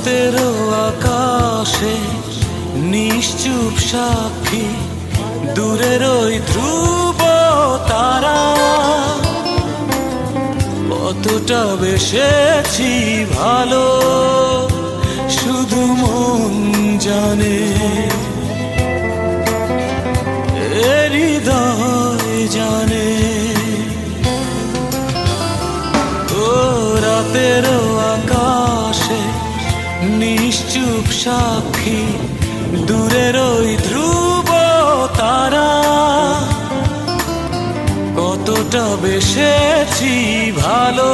রাতেরও আকাশে নিশ্চুপ সাক্ষী দূরের ওই ধ্রুব তারা, কতটা বেসেছি ভালো শুধু মন জানে, এ হৃদয় জানে। ও রাতেরও আকাশে নিশ্চুপ সাক্ষী দূরের ওই ধ্রুব তারা, কতটা বেসেছি ভালো